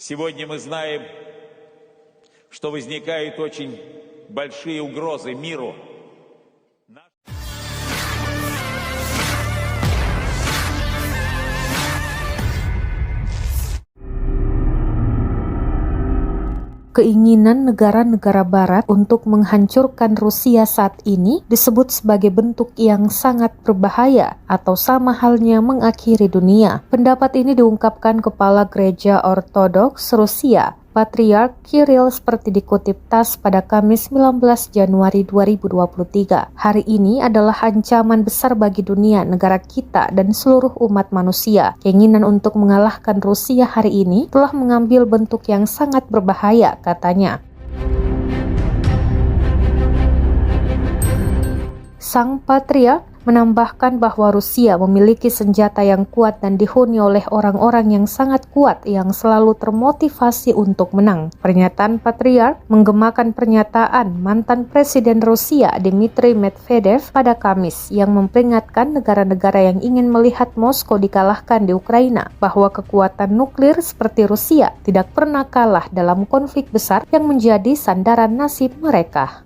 Сегодня мы знаем, что возникают очень большие угрозы миру. Keinginan negara-negara barat untuk menghancurkan Rusia saat ini disebut sebagai bentuk yang sangat berbahaya atau sama halnya mengakhiri dunia. Pendapat ini diungkapkan Kepala Gereja Ortodoks Rusia, Patriark Kirill, seperti dikutip TASS pada Kamis 19 Januari 2023. Hari ini adalah ancaman besar bagi dunia, negara kita, dan seluruh umat manusia. Keinginan untuk mengalahkan Rusia hari ini telah mengambil bentuk yang sangat berbahaya, katanya. Sang Patriark menambahkan bahwa Rusia memiliki senjata yang kuat dan dihuni oleh orang-orang yang sangat kuat yang selalu termotivasi untuk menang. Pernyataan Patriark menggemakan pernyataan mantan Presiden Rusia Dmitry Medvedev pada Kamis yang memperingatkan negara-negara yang ingin melihat Moskow dikalahkan di Ukraina bahwa kekuatan nuklir seperti Rusia tidak pernah kalah dalam konflik besar yang menjadi sandaran nasib mereka.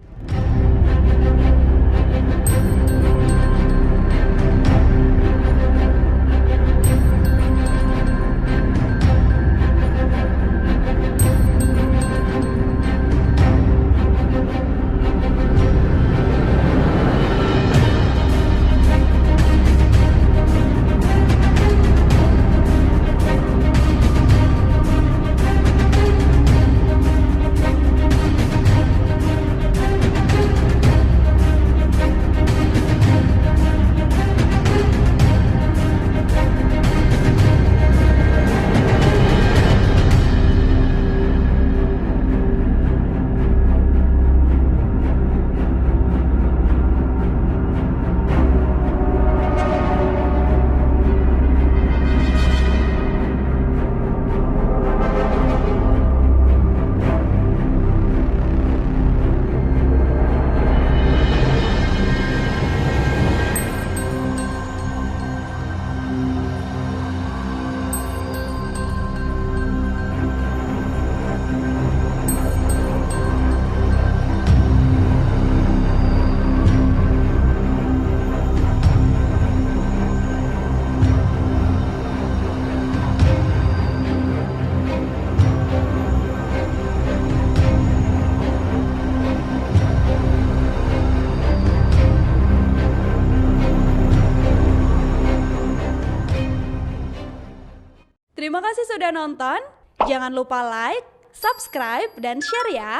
Terima kasih sudah nonton. Jangan lupa like, subscribe, dan share ya.